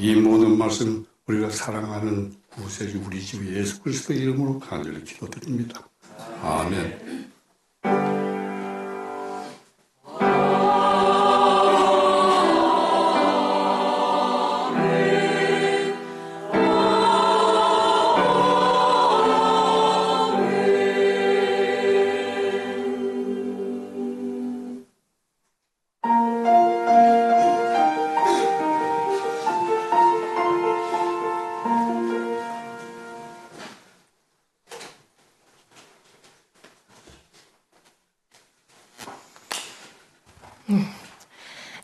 이 모든 말씀 우리가 사랑하는 구세주 우리 주 예수 그리스도 이름으로 간절히 기도드립니다. 아멘.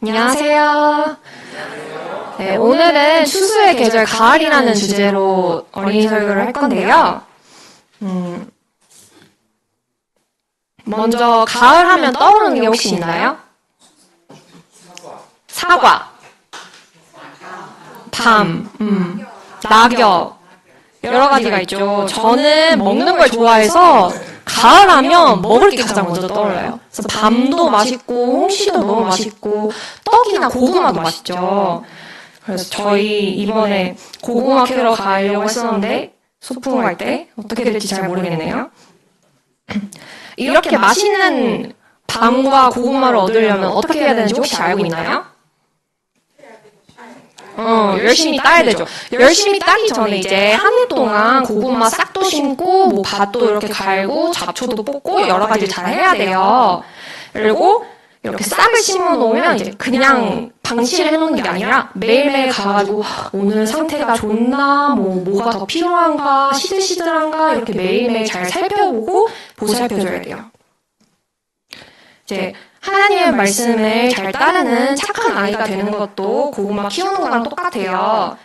안녕하세요. 네, 오늘은 추수의 계절 가을이라는 주제로 어린이 설교를 할 건데요. 먼저 가을 하면 떠오르는 게 혹시 있나요? 사과, 밤, 낙엽, 여러 가지가 있죠. 저는 먹는 걸 좋아해서 가을 하면 먹을 게 가장 먼저 떠올라요. 그래서 밤도 맛있고 홍시도 너무 맛있고 떡이나 고구마도 맛있죠. 그래서 저희 이번에 고구마 캐러 가려고 했었는데 소풍 갈 때 어떻게 될지 잘 모르겠네요. 이렇게 맛있는 밤과 고구마를 얻으려면 어떻게 해야 되는지 혹시 알고 있나요? 열심히 따야 되죠. 열심히 따기 전에 이제 한 해 동안 고구마 싹도 심고, 뭐 밭도 이렇게 갈고, 잡초도 뽑고, 여러 가지를 잘 해야 돼요. 그리고 이렇게 싹을 심어 놓으면 이제 그냥 방치를 해 놓는 게 아니라 매일매일 가가지고 오늘 상태가 좋나, 뭐가 더 필요한가, 시들시들한가, 이렇게 매일매일 잘 살펴보고 보살펴줘야 돼요. 이제 하나님의 말씀을 잘 따르는 착한 아이가 되는 것도 고구마 키우는 거랑 똑같아요.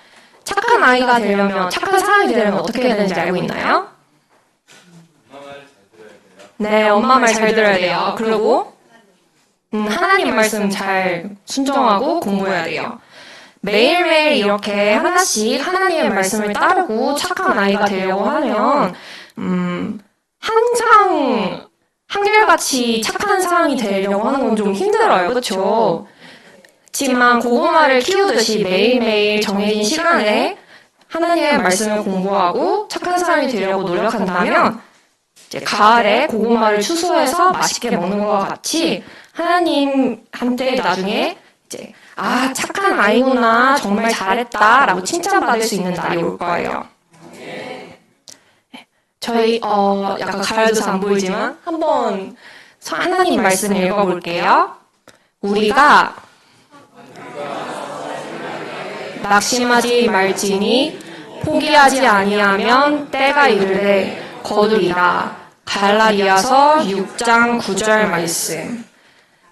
착한 아이가 되려면, 착한 사람이 되려면 어떻게 해야 되는지 알고 있나요? 네, 엄마 말 잘 들어야 돼요. 그리고 하나님 말씀 잘 순종하고 공부해야 돼요. 매일매일 이렇게 하나씩 하나님의 말씀을 따르고 착한 아이가 되려고 하면 항상 한결같이 착한 사람이 되려고 하는 건 좀 힘들어요. 그렇죠? 하지만 고구마를 키우듯이 매일매일 정해진 시간에 하나님의 말씀을 공부하고 착한 사람이 되려고 노력한다면 이제 가을에 고구마를 추수해서 맛있게 먹는 것과 같이 하나님한테 나중에 이제 착한 아이구나, 정말 잘했다라고 칭찬받을 수 있는 날이 올 거예요. 저희 약간 가려져서 안 보이지만 한번 하나님 말씀 읽어볼게요. 우리가 낙심하지 말지니 포기하지 아니하면 때가 이르되 거두리라. 갈라디아서 6장 9절 말씀.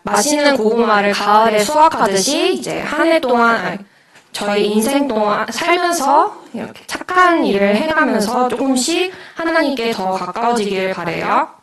맛있는 고구마를 가을에 수확하듯이 이제 한 해 동안 저희 인생 동안 살면서 이렇게 착한 일을 해가면서 조금씩 하나님께 더 가까워지길 바라요.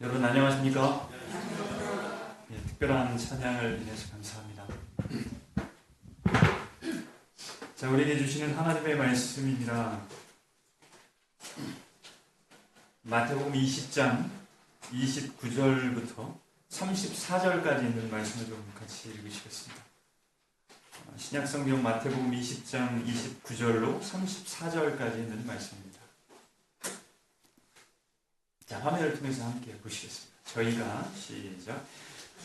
여러분 안녕하십니까? 예, 특별한 찬양을 인해서 감사합니다. 자, 우리에게 주시는 하나님의 말씀입니다. 마태복음 20장 29절부터 34절까지 있는 말씀을 좀 같이 읽으시겠습니다. 신약성경 마태복음 20장 29절로 34절까지 있는 말씀입니다. 자, 화면을 통해서 함께 보시겠습니다.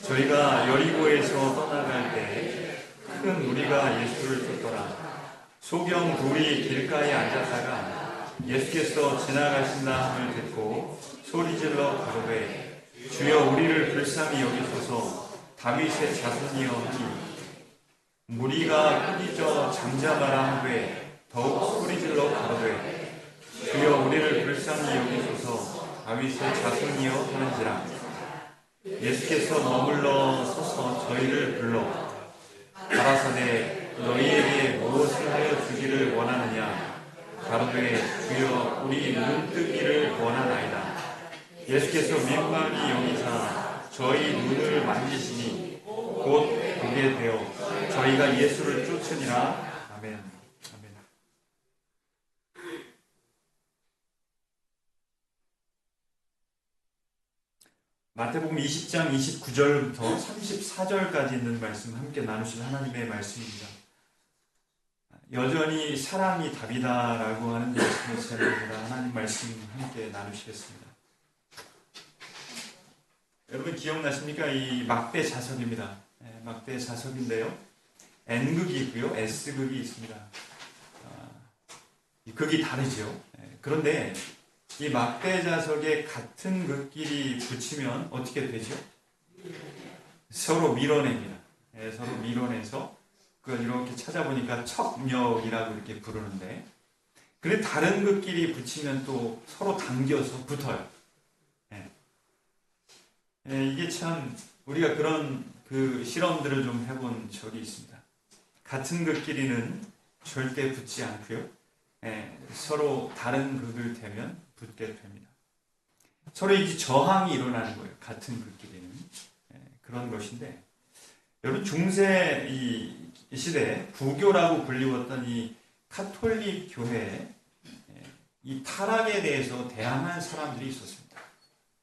저희가 여리고에서 떠나갈 때 큰 무리가 예수를 쫓더라. 소경 둘이 길가에 앉았다가 예수께서 지나가신다 함을 듣고 소리질러 가로되 주여 우리를 불쌍히 여기소서 다윗의 자손이여 하니 무리가 꾸짖어 잠잠하라 하되 더욱 소리질러 가로되 주여 우리를 불쌍히 여기소서 다윗의 자손이여 하는지라. 예수께서 머물러 서서 저희를 불러 가라사대 너희에게 무엇을 하여 주기를 원하느냐. 가로되 주여 우리 눈 뜨기를 원하나이다. 예수께서 민망히 여기사 저희 눈을 만지시니 곧 보게 되어 저희가 예수를 쫓으니라. 아멘. 아멘. 마태복음 20장 29절부터 34절까지 있는 말씀 함께 나누실 하나님의 말씀입니다. 여전히 사랑이 답이다라고 하는 말씀을 제목으로 하나님 말씀 함께 나누시겠습니다. 여러분 기억나십니까? 이 막대 자석입니다. 막대 자석인데요. N극이 있고요. S극이 있습니다. 이 극이 다르죠. 그런데 이 막대 자석에 같은 극끼리 붙이면 어떻게 되죠? 서로 밀어냅니다. 서로 밀어내서 그걸 이렇게 찾아보니까 척력이라고 이렇게 부르는데, 근데 다른 극끼리 붙이면 또 서로 당겨서 붙어요. 이게 참 우리가 그런 그 실험들을 좀 해본 적이 있습니다. 같은 극끼리는 절대 붙지 않고요. 서로 다른 극을 대면 붙게 됩니다. 서로 이제 저항이 일어나는 거예요. 같은 극끼리는. 그런 것인데, 여러분 중세 이 시대 부교라고 불리웠던 이 카톨릭 교회에 이 타락에 대해서 대항한 사람들이 있었습니다.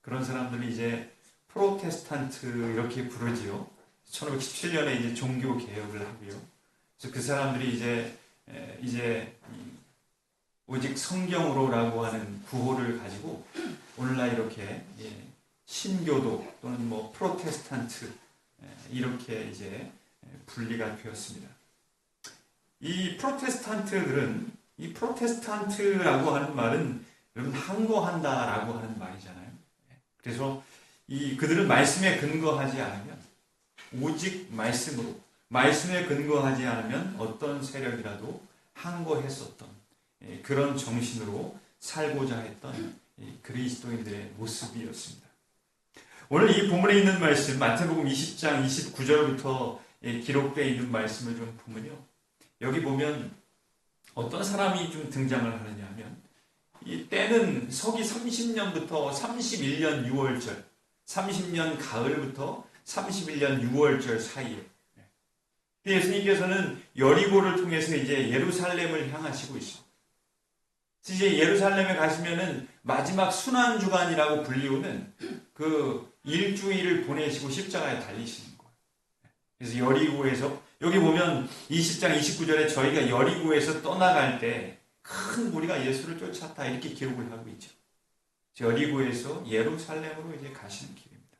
그런 사람들이 이제 프로테스탄트 이렇게 부르지요. 1517년에 이제 종교 개혁을 하고요. 그래서 그 사람들이 이제 오직 성경으로라고 하는 구호를 가지고 오늘날 이렇게 신교도 또는 뭐 프로테스탄트 이렇게 이제 분리가 되었습니다. 이 프로테스탄트들은, 이 프로테스탄트라고 하는 말은 여러분 항거한다라고 하는 말이잖아요. 그래서 그들은 말씀에 근거하지 않으면, 오직 말씀에 근거하지 않으면 어떤 세력이라도 항거했었던 그런 정신으로 살고자 했던 그리스도인들의 모습이었습니다. 오늘 이 본문에 있는 말씀, 마태복음 20장 29절부터 기록되어 있는 말씀을 좀 보면요, 여기 보면 어떤 사람이 좀 등장을 하느냐 하면, 이 때는 서기 30년부터 31년 6월절, 30년 가을부터 31년 6월절 사이에 예수님께서는 여리고를 통해서 이제 예루살렘을 향하시고 있습니다. 이제 예루살렘에 가시면은 마지막 순환주간이라고 불리우는 그 일주일을 보내시고 십자가에 달리시는 거예요. 그래서 여리고에서, 여기 보면 20장 29절에 저희가 여리고에서 떠나갈 때 큰 무리가 예수를 쫓았다 이렇게 기록을 하고 있죠. 여리고에서 예루살렘으로 이제 가시는 길입니다.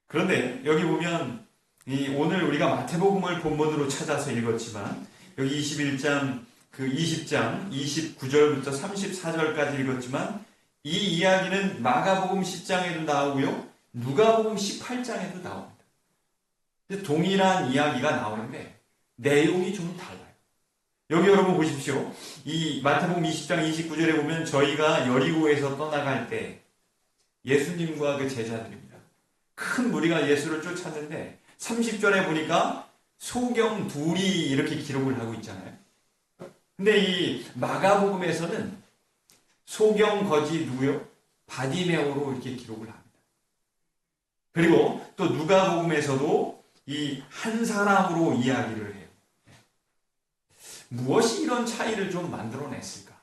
그런데 여기 보면 오늘 우리가 마태복음을 본문으로 찾아서 읽었지만 여기 20장 29절부터 34절까지 읽었지만 이 이야기는 마가복음 10장에도 나오고요, 누가복음 18장에도 나옵니다. 동일한 이야기가 나오는데 내용이 좀 달라요. 여기 여러분 보십시오. 이 마태복음 20장 29절에 보면 저희가 여리고에서 떠나갈 때 예수님과 그 제자들입니다. 큰 무리가 예수를 쫓았는데 30절에 보니까 소경 둘이 이렇게 기록을 하고 있잖아요. 근데 이 마가복음에서는 소경 거지 누구요? 바디메오로 이렇게 기록을 합니다. 그리고 또 누가복음에서도 이 한 사람으로 이야기를 해요. 무엇이 이런 차이를 좀 만들어냈을까?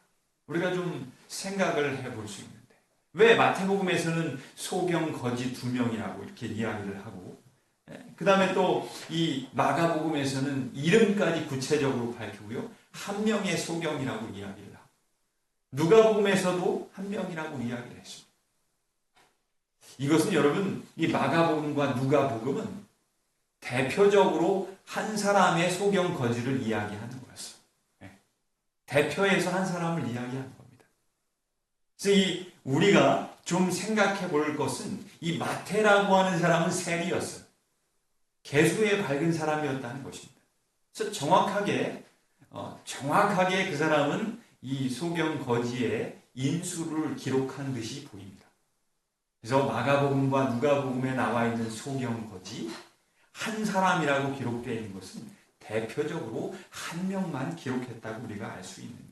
우리가 좀 생각을 해볼 수 있는데 왜 마태복음에서는 소경 거지 2명이라고 이렇게 이야기를 하고 그 다음에 또 이 마가복음에서는 이름까지 구체적으로 밝히고요. 한 명의 소경이라고 이야기를 하고 누가복음에서도 한 명이라고 이야기를 했습니다. 이것은 여러분 이 마가복음과 누가복음은 대표적으로 한 사람의 소경 거지를 이야기하는 거였어요. 대표에서 한 사람을 이야기하는 겁니다. 그래서 우리가 좀 생각해 볼 것은 이 마태라고 하는 사람은 세리였어요. 개수에 밝은 사람이었다는 것입니다. 그래서 정확하게 그 사람은 이 소경 거지의 인수를 기록한 듯이 보입니다. 그래서 마가복음과 누가복음에 나와 있는 소경 거지 한 사람이라고 기록되어 있는 것은 대표적으로 한 명만 기록했다고 우리가 알 수 있는 거예요.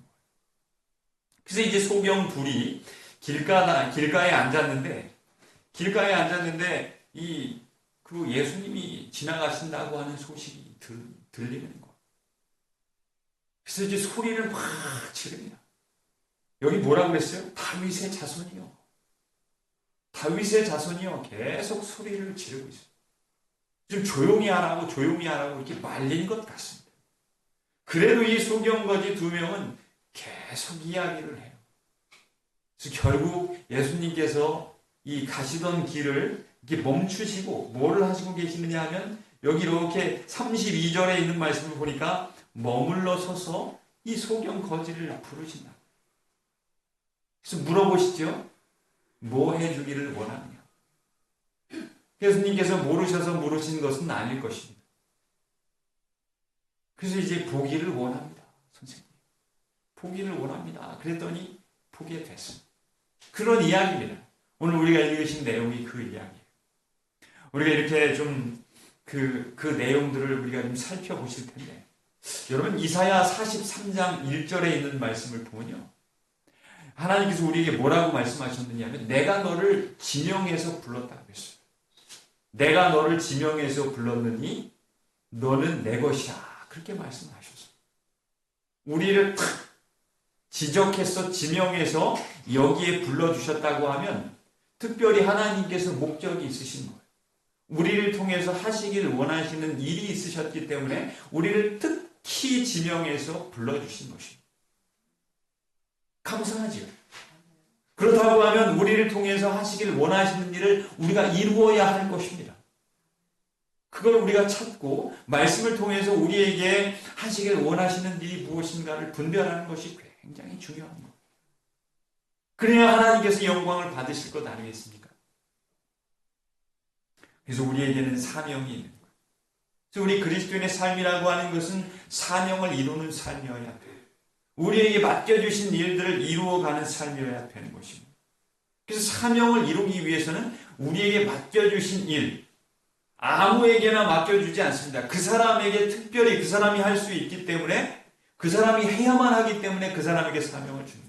그래서 이제 소경 둘이 길가에 앉았는데 그 예수님이 지나가신다고 하는 소식이 들리는 거예요. 그래서 이제 소리를 막 지릅니다. 여기 뭐라고 그랬어요? 다윗의 자손이요. 계속 소리를 지르고 있어요. 좀 조용히 하라고 이렇게 말린 것 같습니다. 그래도 이 소경거지 2명은 계속 이야기를 해요. 그래서 결국 예수님께서 이 가시던 길을 이렇게 멈추시고 뭐를 하시고 계시느냐 하면 여기 이렇게 32절에 있는 말씀을 보니까 머물러 서서 이 소경거지를 부르신다. 그래서 물어보시죠. 뭐 해주기를 원하느냐. 예수님께서 모르셔서 물으신 것은 아닐 것입니다. 그래서 이제 보기를 원합니다. 선생님. 보기를 원합니다. 그랬더니 보게 됐습니다. 그런 이야기입니다. 오늘 우리가 읽으신 내용이 그 이야기예요. 우리가 이렇게 좀 그 내용들을 우리가 좀 살펴보실 텐데 여러분 이사야 43장 1절에 있는 말씀을 보면요. 하나님께서 우리에게 뭐라고 말씀하셨느냐 하면 내가 너를 지명해서 불렀다고 했어요. 내가 너를 지명해서 불렀느니 너는 내 것이야. 그렇게 말씀하셨어요. 우리를 탁 지적해서 지명해서 여기에 불러주셨다고 하면 특별히 하나님께서 목적이 있으신 거예요. 우리를 통해서 하시길 원하시는 일이 있으셨기 때문에 우리를 특히 지명해서 불러주신 것입니다. 감사하죠. 그렇다고 하면 우리를 통해서 하시길 원하시는 일을 우리가 이루어야 할 것입니다. 그걸 우리가 찾고 말씀을 통해서 우리에게 하시길 원하시는 일이 무엇인가를 분별하는 것이 굉장히 중요한 거예요. 그래야 하나님께서 영광을 받으실 것 아니겠습니까? 그래서 우리에게는 사명이 있는 거예요. 그래서 우리 그리스도인의 삶이라고 하는 것은 사명을 이루는 삶이어야 돼요. 우리에게 맡겨주신 일들을 이루어가는 삶이어야 되는 것입니다. 그래서 사명을 이루기 위해서는 우리에게 맡겨주신 일, 아무에게나 맡겨주지 않습니다. 그 사람에게 특별히 그 사람이 할 수 있기 때문에 그 사람이 해야만 하기 때문에 그 사람에게 사명을 주는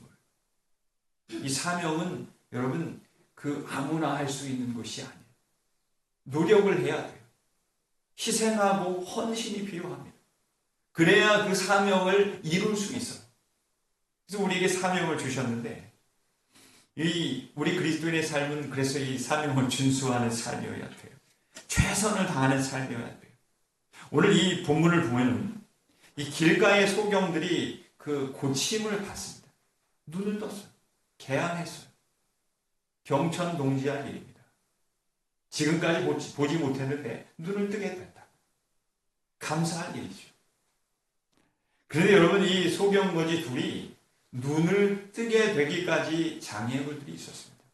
거예요. 이 사명은 여러분 아무나 할 수 있는 것이 아니에요. 노력을 해야 돼요. 희생하고 헌신이 필요합니다. 그래야 그 사명을 이룰 수 있어요. 그래서 우리에게 사명을 주셨는데 우리 그리스도인의 삶은 그래서 이 사명을 준수하는 삶이어야 돼요. 최선을 다하는 삶이어야 돼요. 오늘 이 본문을 보면 이 길가의 소경들이 그 고침을 받습니다. 눈을 떴어요. 개안했어요. 경천동지할 일입니다. 지금까지 보지 못했는데 눈을 뜨게 된다. 감사할 일이죠. 그런데 여러분 이 소경거지 둘이 눈을 뜨게 되기까지 장애물들이 있었습니다.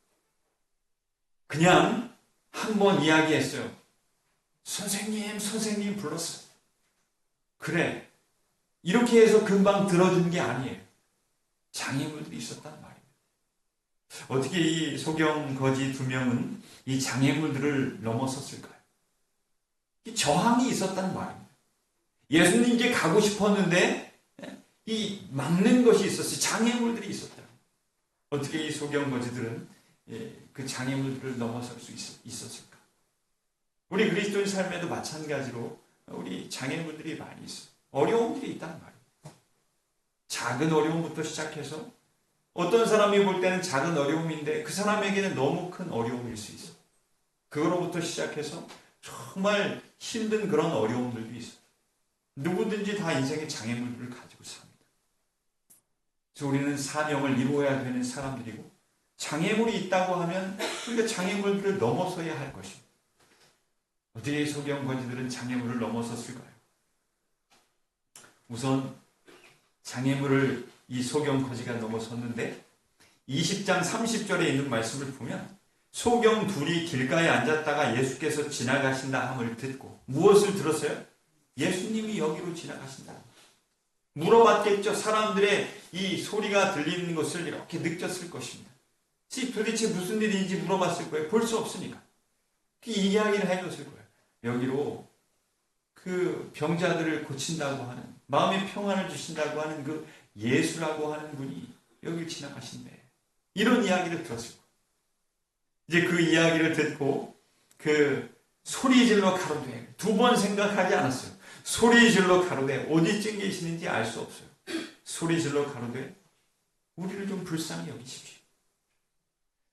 그냥 한번 이야기했어요. 선생님 불렀어요. 그래. 이렇게 해서 금방 들어준 게 아니에요. 장애물들이 있었단 말이에요. 어떻게 이 소경거지 2명은 이 장애물들을 넘어섰을까요? 이 저항이 있었단 말입니다. 예수님께 가고 싶었는데 이 막는 것이 있었어요. 장애물들이 있었다. 어떻게 이 소경거지들은 그 장애물들을 넘어설 수 있었을까? 우리 그리스도인 삶에도 마찬가지로 우리 장애물들이 많이 있어요. 어려움들이 있단 말이에요. 작은 어려움부터 시작해서 어떤 사람이 볼 때는 작은 어려움인데 그 사람에게는 너무 큰 어려움일 수 있어요. 그거로부터 시작해서 정말 힘든 그런 어려움들도 있어요. 누구든지 다 인생의 장애물들을 가지고 삽니다. 그래서 우리는 사명을 이루어야 되는 사람들이고 장애물이 있다고 하면 우리가 장애물들을 넘어서야 할 것입니다. 어떻게 소경 거지들은 장애물을 넘어섰을까요? 우선 장애물을 이 소경 거지가 넘어섰는데 20장 30절에 있는 말씀을 보면 소경 둘이 길가에 앉았다가 예수께서 지나가신다 함을 듣고 무엇을 들었어요? 예수님이 여기로 지나가신다. 물어봤겠죠. 사람들의 이 소리가 들리는 것을 이렇게 느꼈을 것입니다. 도대체 무슨 일인지 물어봤을 거예요. 볼 수 없으니까. 그 이야기를 해줬을 거예요. 여기로 그 병자들을 고친다고 하는, 마음의 평안을 주신다고 하는 그 예수라고 하는 분이 여기를 지나가신대. 이런 이야기를 들었을 거예요. 이제 그 이야기를 듣고 그 소리질러 가로되, 두 번 생각하지 않았어요. 소리질러 가로되, 어디쯤 계시는지 알 수 없어요. 소리질러 가로되, 우리를 좀 불쌍히 여기십시오.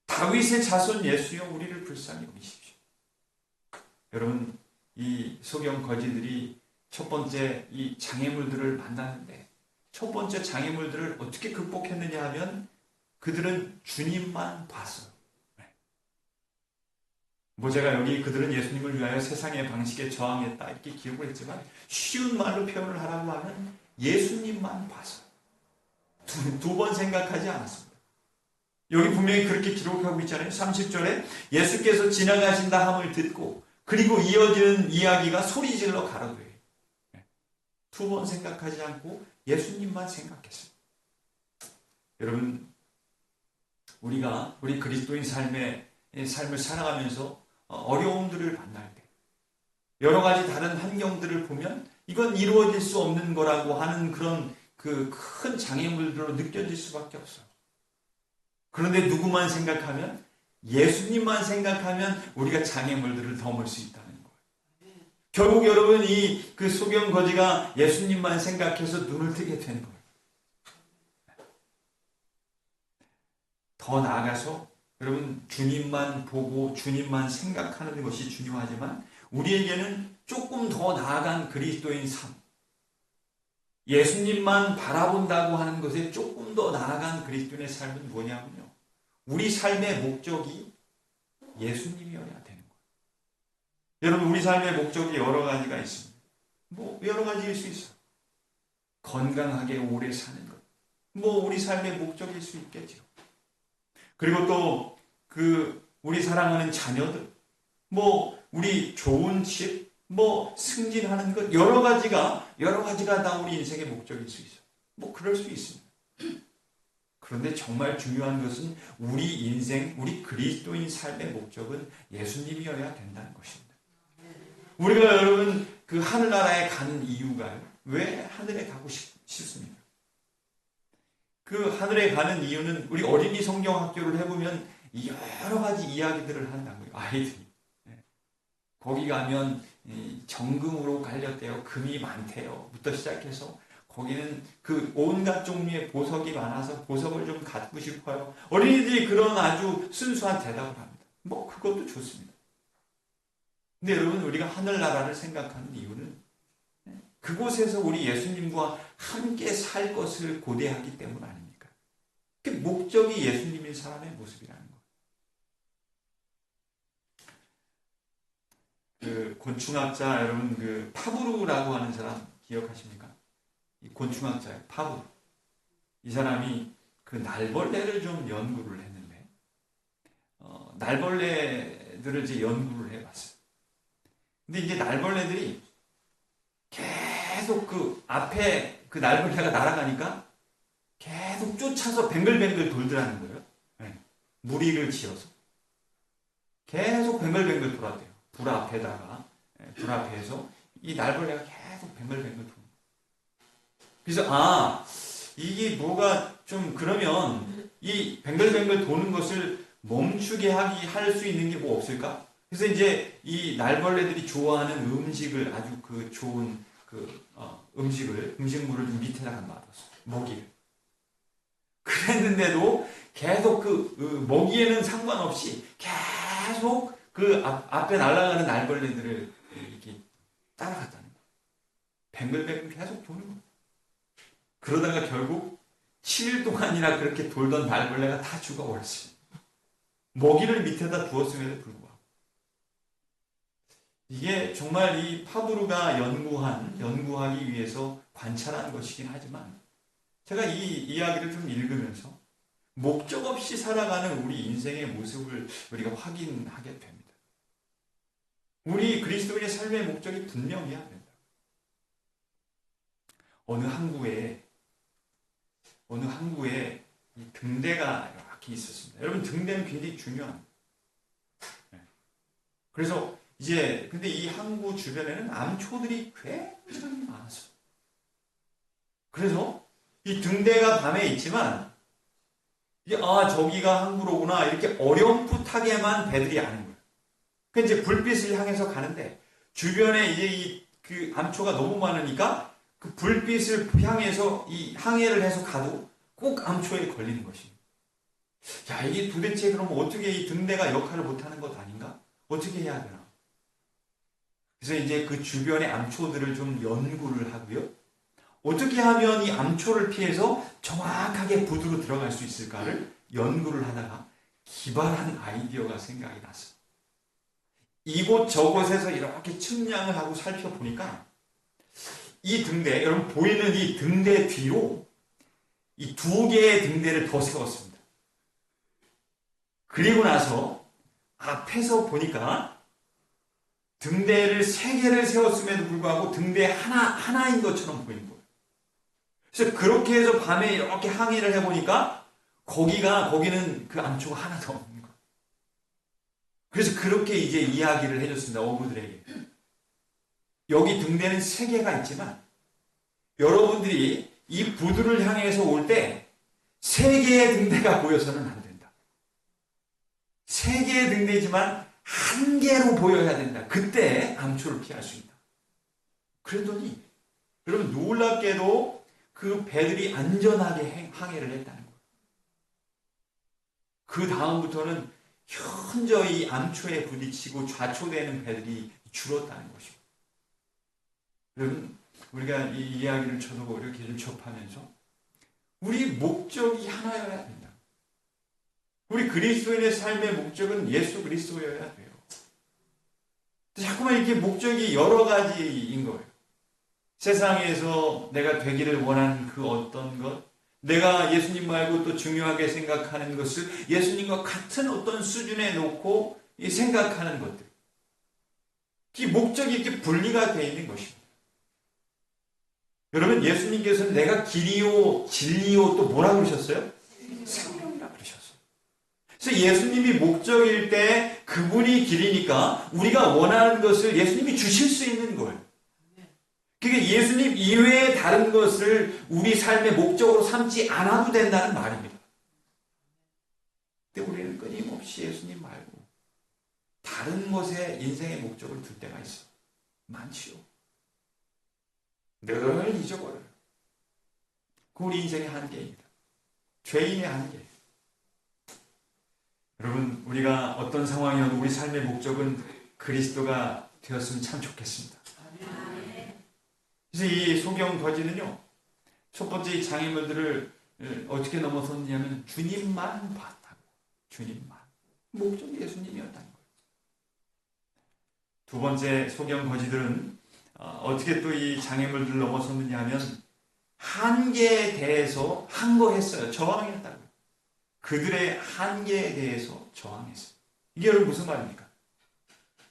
다윗의 자손 예수여, 우리를 불쌍히 여기십시오. 여러분, 이 소경 거지들이 첫 번째 이 장애물들을 만나는데 첫 번째 장애물들을 어떻게 극복했느냐 하면 그들은 주님만 봤어요. 제가 여기 그들은 예수님을 위하여 세상의 방식에 저항했다 이렇게 기록을 했지만 쉬운 말로 표현을 하라고 하면 예수님만 봤어요. 두 번 생각하지 않았습니다. 여기 분명히 그렇게 기록하고 있잖아요. 30절에 예수께서 지나가신다 함을 듣고 그리고 이어지는 이야기가 소리질러 가로되, 두 번 생각하지 않고 예수님만 생각했습니다. 여러분, 우리 그리스도인 삶을 살아가면서 어려움들을 만날 때 여러 가지 다른 환경들을 보면 이건 이루어질 수 없는 거라고 하는 그런 그 큰 장애물들로 느껴질 수밖에 없어요. 그런데 누구만 생각하면, 예수님만 생각하면 우리가 장애물들을 넘을 수 있다는 거예요. 결국 여러분 이 그 소경 거지가 예수님만 생각해서 눈을 뜨게 된 거예요. 더 나아가서 여러분 주님만 보고 주님만 생각하는 것이 중요하지만 우리에게는 조금 더 나아간 그리스도인 삶, 예수님만 바라본다고 하는 것에 조금 더 나아간 그리스도인의 삶은 뭐냐면요, 우리 삶의 목적이 예수님이어야 되는 거예요. 여러분, 우리 삶의 목적이 여러 가지가 있습니다. 여러 가지일 수 있어요. 건강하게 오래 사는 것, 우리 삶의 목적일 수 있겠죠. 그리고 또 우리 사랑하는 자녀들, 우리 좋은 집, 승진하는 것, 여러 가지가 다 우리 인생의 목적일 수 있어요. 그럴 수 있습니다. 그런데 정말 중요한 것은 우리 인생, 우리 그리스도인 삶의 목적은 예수님이어야 된다는 것입니다. 우리가 여러분 그 하늘나라에 가는 이유가 왜 하늘에 가고 싶습니까? 그 하늘에 가는 이유는 우리 어린이 성경학교를 해보면 여러 가지 이야기들을 한다고요. 아이들이. 거기 가면 정금으로 갈렸대요. 금이 많대요. 부터 시작해서 거기는 그 온갖 종류의 보석이 많아서 보석을 좀 갖고 싶어요. 어린이들이 그런 아주 순수한 대답을 합니다. 그것도 좋습니다. 근데 여러분, 우리가 하늘나라를 생각하는 이유는 그곳에서 우리 예수님과 함께 살 것을 고대하기 때문 아닙니까? 그 목적이 예수님인 사람의 모습이라는 거예요. 그 곤충학자 여러분, 파브르라고 하는 사람 기억하십니까? 이 곤충학자예요. 파브르. 이 사람이 그 날벌레를 좀 연구를 했는데 날벌레들을 이제 연구를 해봤어요. 근데 이제 날벌레들이 계속 그 앞에 그 날벌레가 날아가니까 계속 쫓아서 뱅글뱅글 돌더라는 거예요. 네. 무리를 지어서 계속 뱅글뱅글 돌았대요. 불 앞에서 이 날벌레가 계속 뱅글뱅글 도는 거예요. 그래서 이게 뭐가 좀 그러면 이 뱅글뱅글 도는 것을 멈추게 할 수 있는 게 뭐 없을까? 그래서 이제 이 날벌레들이 좋아하는 음식을 아주 그 좋은 음식물을 좀 밑에다가 놔뒀어. 먹이를. 그랬는데도 계속 먹이에는 상관없이 계속 그 앞에 날아가는 날벌레들을 이렇게 따라갔다는 거예요. 뱅글뱅글 계속 도는 거예요. 그러다가 결국 7일 동안이나 그렇게 돌던 날벌레가 다 죽어버렸어요. 먹이를 밑에다 두었음에도 불구하고. 이게 정말 이 파브르가 연구하기 위해서 관찰한 것이긴 하지만 제가 이 이야기를 좀 읽으면서 목적 없이 살아가는 우리 인생의 모습을 우리가 확인하게 됩니다. 우리 그리스도인의 삶의 목적이 분명해야 된다. 어느 항구에 이 등대가 이렇게 있었습니다. 여러분, 등대는 굉장히 중요합니다. 그래서 근데 이 항구 주변에는 암초들이 굉장히 많았어요. 그래서 이 등대가 밤에 있지만 저기가 항구로구나 이렇게 어렴풋하게만 배들이 아는 거예요. 그러니까 이제 불빛을 향해서 가는데 주변에 이제 그 암초가 너무 많으니까 그 불빛을 향해서 이 항해를 해서 가도 꼭 암초에 걸리는 것입니다. 야, 이게 도대체 그럼 어떻게 이 등대가 역할을 못하는 것 아닌가? 어떻게 해야 되나? 그래서 이제 그 주변의 암초들을 좀 연구를 하고요. 어떻게 하면 이 암초를 피해서 정확하게 부두로 들어갈 수 있을까를 연구를 하다가 기발한 아이디어가 생각이 났어요. 이곳 저곳에서 이렇게 측량을 하고 살펴보니까 이 등대, 여러분 보이는 이 등대 뒤로 이 2개의 등대를 더 세웠습니다. 그리고 나서 앞에서 보니까 등대를 3개를 세웠음에도 불구하고 등대 하나인 것처럼 보이는 거예요. 그래서 그렇게 해서 밤에 이렇게 항해를 해보니까 거기는 그 암초가 하나도 없는 거예요. 그래서 그렇게 이제 이야기를 해줬습니다. 어부들에게. 여기 등대는 3개가 있지만 여러분들이 이 부두를 향해서 올 때 3개의 등대가 보여서는 안 된다. 3개의 등대지만 1개로 보여야 된다. 그때 암초를 피할 수 있다. 그랬더니 여러분 놀랍게도 그 배들이 안전하게 항해를 했다는 거예요. 그 다음부터는 현저히 암초에 부딪히고 좌초되는 배들이 줄었다는 것입니다. 여러분, 우리가 이 이야기를 저도 이렇게 좀 접하면서 우리 목적이 하나여야 된다. 우리 그리스도인의 삶의 목적은 예수 그리스도여야 돼요. 자꾸만 이렇게 목적이 여러 가지인 거예요. 세상에서 내가 되기를 원하는 그 어떤 것, 내가 예수님 말고 또 중요하게 생각하는 것을 예수님과 같은 어떤 수준에 놓고 생각하는 것들. 이 목적이 이렇게 분리가 되어 있는 것입니다. 여러분, 예수님께서는 내가 길이요, 진리요, 또 뭐라고 그러셨어요? 생명이라 그러셨어요. 그래서 예수님이 목적일 때 그분이 길이니까 우리가 원하는 것을 예수님이 주실 수 있는 거예요. 그러니까 예수님 이외의 다른 것을 우리 삶의 목적으로 삼지 않아도 된다는 말입니다. 근데 우리는 끊임없이 예수님 말고 다른 것에 인생의 목적을 둘 때가 있어. 많지요. 늘 잊어버려요. 그 우리 인생의 한계입니다. 죄인의 한계. 여러분, 우리가 어떤 상황이어도 우리 삶의 목적은 그리스도가 되었으면 참 좋겠습니다. 그래서 이 소경 거지는요, 첫 번째 이 장애물들을 어떻게 넘어섰냐면 주님만 봤다고. 주님만. 목적이 예수님이었다는 거예요. 두 번째 소경 거지들은 어떻게 또 이 장애물들을 넘어섰느냐 하면 한계에 대해서 항거했어요. 저항했다고요. 그들의 한계에 대해서 저항했어요. 이게 여러분 무슨 말입니까?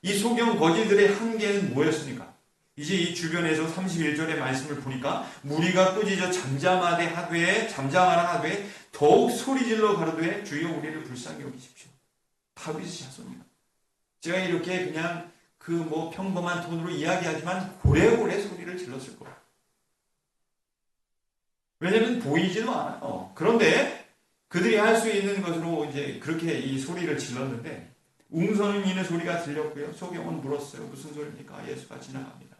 이 소경 거지들의 한계는 뭐였습니까? 이제 이 주변에서 31절의 말씀을 보니까 무리가 꾸짖어 잠잠하라 하되 더욱 소리질러 가로되 주여 우리를 불쌍히 여기십시오. 다윗의 자손이요. 제가 이렇게 그냥 평범한 톤으로 이야기하지만 고래고래 소리를 질렀을 거예요. 왜냐면 보이지도 않아요. 그런데 그들이 할 수 있는 것으로 이제 그렇게 이 소리를 질렀는데 웅성이는 소리가 들렸고요. 소경은 물었어요. 무슨 소리입니까? 예수가 지나갑니다.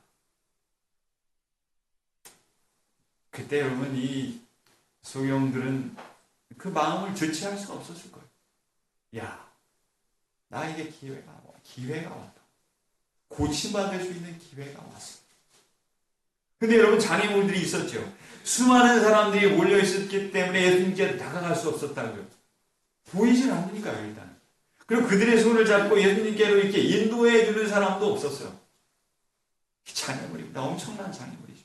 그때 여러분 이 소경들은 그 마음을 주체할 수가 없었을 거예요. 야, 나에게 기회가 왔다. 고침받을 수 있는 기회가 왔어. 근데 여러분 장애물들이 있었죠. 수많은 사람들이 몰려있었기 때문에 예수님께 다가갈 수 없었다고요. 보이질 않으니까요, 일단. 그리고 그들의 손을 잡고 예수님께로 이렇게 인도해 주는 사람도 없었어요. 장애물입니다. 엄청난 장애물이죠.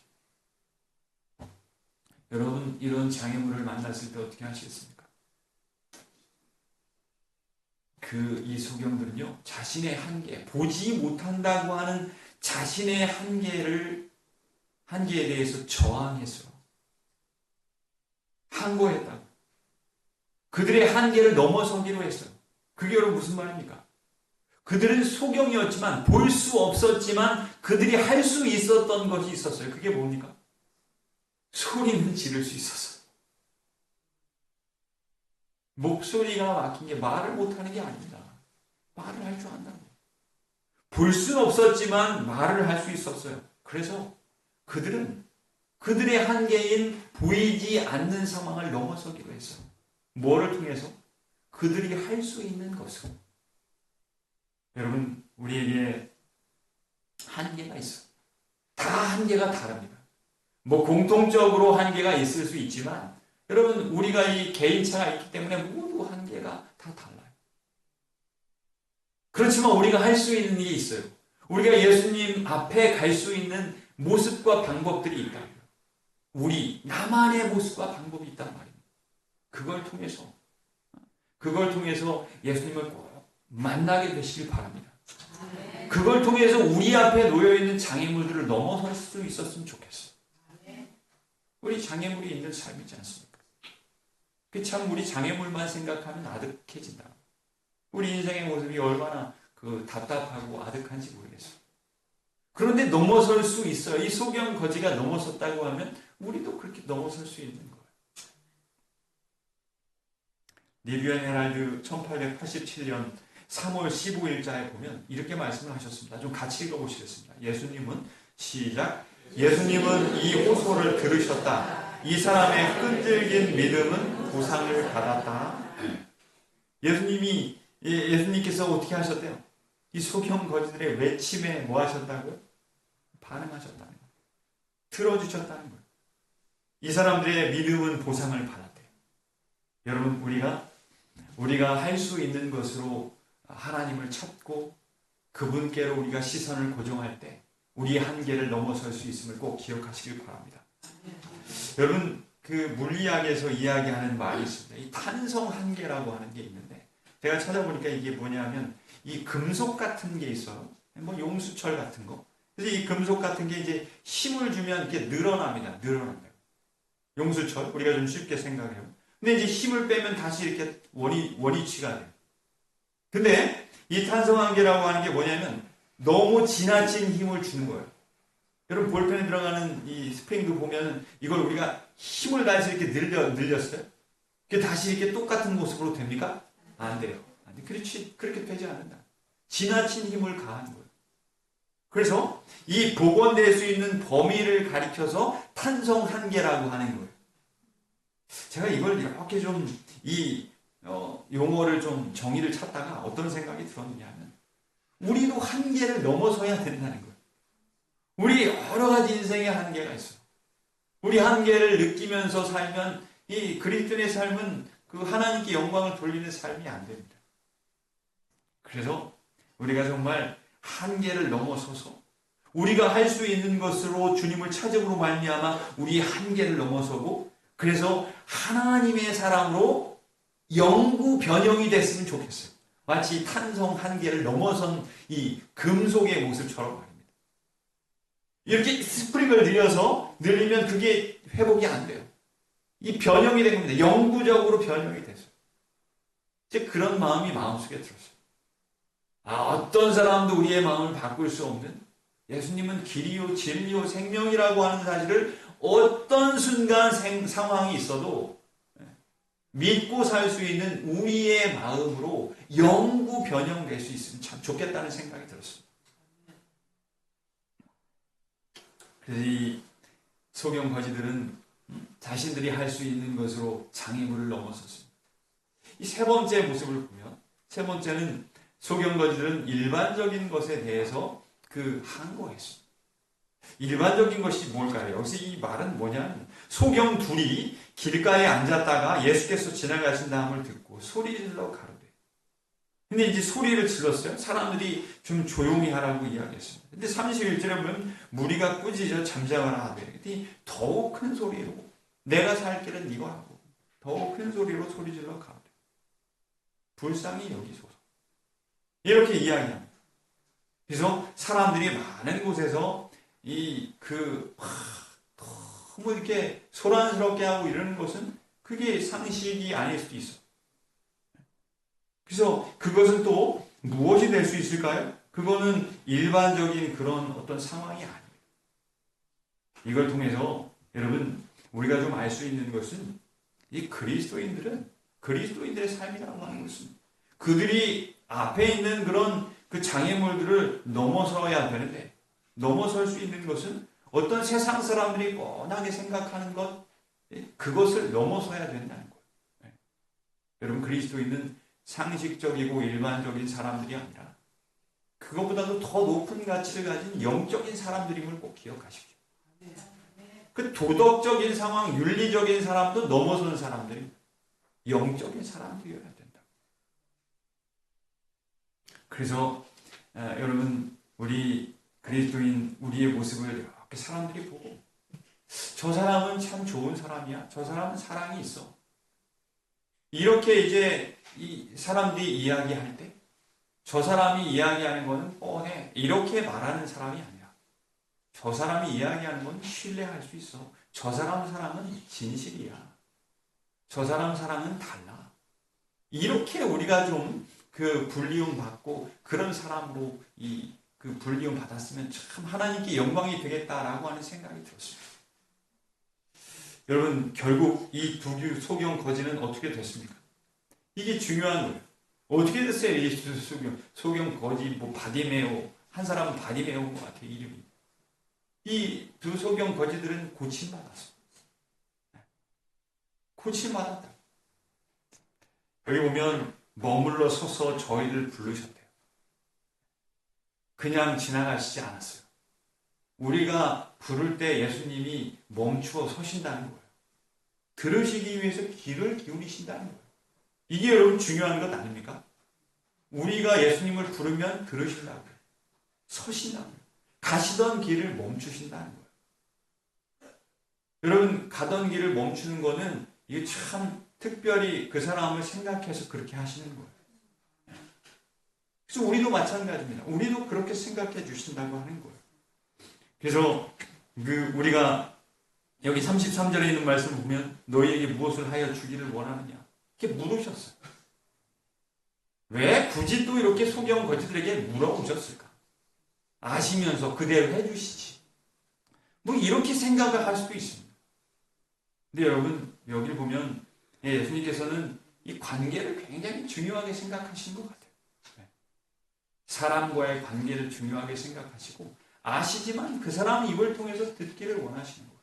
여러분, 이런 장애물을 만났을 때 어떻게 하시겠습니까? 이 소경들은요, 자신의 한계, 보지 못한다고 하는 자신의 한계에 대해서 저항했어요. 항거했다고. 그들의 한계를 넘어서기로 했어요. 그게 여러분 무슨 말입니까? 그들은 소경이었지만, 볼 수 없었지만, 그들이 할 수 있었던 것이 있었어요. 그게 뭡니까? 소리는 지를 수 있었어요. 목소리가 막힌 게 말을 못하는 게 아닙니다. 말을 할 줄 안다고. 볼 수는 없었지만 말을 할 수 있었어요. 그래서 그들은 그들의 한계인 보이지 않는 상황을 넘어서기로 했어요. 뭐를 통해서? 그들이 할 수 있는 것으로. 여러분, 우리에게 한계가 있어요. 다 한계가 다릅니다. 공통적으로 한계가 있을 수 있지만 여러분, 우리가 이 개인차가 있기 때문에 모두 한계가 다 달라요. 그렇지만 우리가 할 수 있는 일이 있어요. 우리가 예수님 앞에 갈 수 있는 모습과 방법들이 있다고요. 나만의 모습과 방법이 있단 말입니다. 그걸 통해서 예수님을 꼭 만나게 되시길 바랍니다. 그걸 통해서 우리 앞에 놓여있는 장애물들을 넘어설 수 있었으면 좋겠어요. 우리 장애물이 있는 삶이지 않습니까? 참 우리 장애물만 생각하면 아득해진다. 우리 인생의 모습이 얼마나 답답하고 아득한지 모르겠어요. 그런데 넘어설 수 있어요. 이 소경 거지가 넘어섰다고 하면 우리도 그렇게 넘어설 수 있는 거예요. 리뷰 앤 헤럴드 1887년 3월 15일자에 보면 이렇게 말씀을 하셨습니다. 좀 같이 읽어보시겠습니다. 예수님은 이 호소를 들으셨다. 이 사람의 끈질긴 믿음은 보상을 받았다. 예수님께서 어떻게 하셨대요? 이 소경 거지들의 외침에 뭐 하셨다고요? 반응하셨다는 거예요. 들어주셨다는 거예요. 이 사람들의 믿음은 보상을 받았대요. 여러분, 우리가 할 수 있는 것으로 하나님을 찾고 그분께로 우리가 시선을 고정할 때 우리의 한계를 넘어설 수 있음을 꼭 기억하시길 바랍니다. 여러분, 물리학에서 이야기하는 말이 있습니다. 이 탄성 한계라고 하는 게 있는데 제가 찾아보니까 이게 뭐냐면 이 금속 같은 게 있어요. 용수철 같은 거. 그래서 이 금속 같은 게 이제 힘을 주면 이렇게 늘어납니다. 용수철, 우리가 좀 쉽게 생각해요. 근데 이제 힘을 빼면 다시 이렇게 원위치가 돼요. 근데 이 탄성 한계라고 하는 게 뭐냐면 너무 지나친 힘을 주는 거예요. 여러분, 볼펜에 들어가는 이 스프링도 보면 이걸 우리가 힘을 다해서 이렇게 늘렸어요. 그게 다시 이렇게 똑같은 모습으로 됩니까? 안 돼요. 그렇게 되지 않는다. 지나친 힘을 가하는 거예요. 그래서 이 복원될 수 있는 범위를 가리켜서 탄성 한계라고 하는 거예요. 제가 이걸 이렇게 용어를 좀 정의를 찾다가 어떤 생각이 들었느냐 하면 우리도 한계를 넘어서야 된다는 거예요. 우리 여러 가지 인생의 한계가 있어요. 우리 한계를 느끼면서 살면 이 그리스도인의 삶은 하나님께 영광을 돌리는 삶이 안 됩니다. 그래서 우리가 정말 한계를 넘어서서 우리가 할 수 있는 것으로 주님을 찾음으로 말미암아 우리의 한계를 넘어서고 그래서 하나님의 사람으로 영구 변형이 됐으면 좋겠어요. 마치 탄성 한계를 넘어선 이 금속의 모습처럼 말입니다. 이렇게 스프링을 늘리면 그게 회복이 안 돼요. 이 변형이 된 겁니다. 영구적으로 변형이 됐어요. 이제 그런 마음이 마음속에 들었어요. 어떤 사람도 우리의 마음을 바꿀 수 없는 예수님은 길이요 진리요 생명이라고 하는 사실을 어떤 순간 상황이 있어도 믿고 살 수 있는 우리의 마음으로 영구 변형될 수 있으면 참 좋겠다는 생각이 들었습니다. 그래서 이 소경 거지들은 자신들이 할 수 있는 것으로 장애물을 넘어섰습니다. 이 세 번째 모습을 보면, 세 번째는 소경 거지들은 일반적인 것에 대해서 항거했습니다. 일반적인 것이 뭘까요? 여기서 이 말은 뭐냐면, 소경 둘이 길가에 앉았다가 예수께서 지나가신 다음을 듣고 소리 질러 가로되. 근데 이제 소리를 질렀어요. 사람들이 좀 조용히 하라고 이야기했습니다. 근데 31절에 보면 무리가 꾸짖어 잠잠하라 하되, 그랬더니 더욱 큰 소리로 내가 살 길은 이거 하고 더욱 큰 소리로 소리 질러 가로되 불쌍히 여기소서. 이렇게 이야기합니다. 그래서 사람들이 많은 곳에서 너무 이렇게 소란스럽게 하고 이러는 것은 그게 상식이 아닐 수도 있어. 그래서 그것은 또 무엇이 될 수 있을까요? 그거는 일반적인 그런 어떤 상황이 아닙니다. 이걸 통해서 여러분, 우리가 좀 알 수 있는 것은 이 그리스도인들의 삶이라고 하는 것은 그들이 앞에 있는 그런 그 장애물들을 넘어서야 되는데, 넘어설 수 있는 것은 어떤 세상 사람들이 뻔하게 생각하는 것, 그것을 넘어서야 된다는 거예요. 여러분, 그리스도인은 상식적이고 일반적인 사람들이 아니라 그것보다도 더 높은 가치를 가진 영적인 사람들임을 꼭 기억하십시오. 그 도덕적인 상황, 윤리적인 사람도 넘어서는 사람들이 영적인 사람들이어야 된다. 그래서 여러분, 우리 그리스도인 우리의 모습을 이렇게 사람들이 보고, 저 사람은 참 좋은 사람이야, 저 사람은 사랑이 있어, 이렇게 이제 이 사람들이 이야기할 때, 저 사람이 이야기하는 것은 뻔해, 이렇게 말하는 사람이 아니라, 저 사람이 이야기하는 건 신뢰할 수 있어, 저 사람은 진실이야, 저 사람은 달라, 이렇게 우리가 좀 불리움 받고 그런 사람으로 불리움 받았으면 참 하나님께 영광이 되겠다라고 하는 생각이 들었습니다. 여러분, 결국 이 두 소경 거지는 어떻게 됐습니까? 이게 중요한 거예요. 어떻게 됐어요? 이 소경 거지, 바디메오, 한 사람은 바디메오인 것 같아요, 이름이. 이 두 소경 거지들은 고침받았어요. 고침받았다. 여기 보면 머물러 서서 저희를 부르셨대요. 그냥 지나가시지 않았어요. 우리가 부를 때 예수님이 멈추어 서신다는 거예요. 들으시기 위해서 귀를 기울이신다는 거예요. 이게 여러분 중요한 것 아닙니까? 우리가 예수님을 부르면 들으신다고요. 서신다고요. 가시던 길을 멈추신다는 거예요. 여러분, 가던 길을 멈추는 거는 이게 참 특별히 그 사람을 생각해서 그렇게 하시는 거예요. 그래서 우리도 마찬가지입니다. 우리도 그렇게 생각해 주신다고 하는 거예요. 그래서 우리가 여기 33절에 있는 말씀을 보면 너희에게 무엇을 하여 주기를 원하느냐 이렇게 물으셨어요. 왜 굳이 또 이렇게 소경 거지들에게 물어보셨을까? 아시면서 그대로 해주시지. 이렇게 생각을 할 수도 있습니다. 근데 여러분, 여기를 보면 예수님께서는 이 관계를 굉장히 중요하게 생각하시는 것 같아요. 사람과의 관계를 중요하게 생각하시고 아시지만 그 사람이 이걸 통해서 듣기를 원하시는 거예요.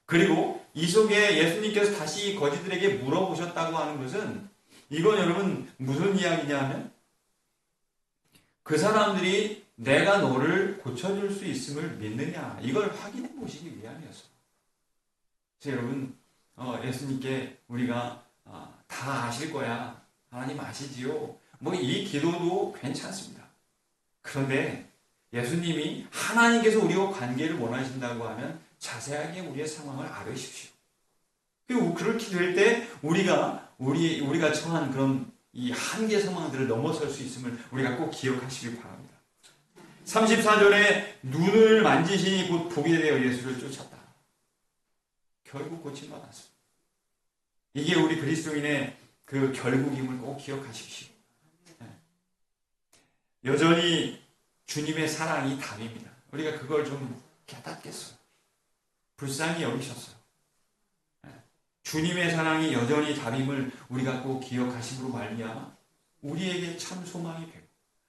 그리고 이 속에 예수님께서 다시 거지들에게 물어보셨다고 하는 것은 이건 여러분 무슨 이야기냐 하면 그 사람들이 내가 너를 고쳐줄 수 있음을 믿느냐 이걸 확인해 보시기 위함이었어요. 그래서 여러분 예수님께 우리가 다 아실 거야. 하나님 아시지요. 이 기도도 괜찮습니다. 그런데 예수님이 하나님께서 우리와 관계를 원하신다고 하면 자세하게 우리의 상황을 알으십시오. 그리고 그렇게 될 때 우리가 처한 그런 이 한계 상황들을 넘어설 수 있음을 우리가 꼭 기억하시기 바랍니다. 34절에 눈을 만지시니 곧 보게 되어 예수를 쫓았다. 결국 고침받았습니다. 이게 우리 그리스도인의 그 결국임을 꼭 기억하십시오. 여전히 주님의 사랑이 답입니다. 우리가 그걸 좀 깨닫겠어요. 불쌍히 여기셨어요. 주님의 사랑이 여전히 답임을 우리가 꼭 기억하심으로 말미암아 우리에게 참 소망이 되고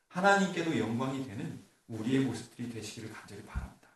하나님께도 영광이 되는 우리의 모습들이 되시기를 간절히 바랍니다.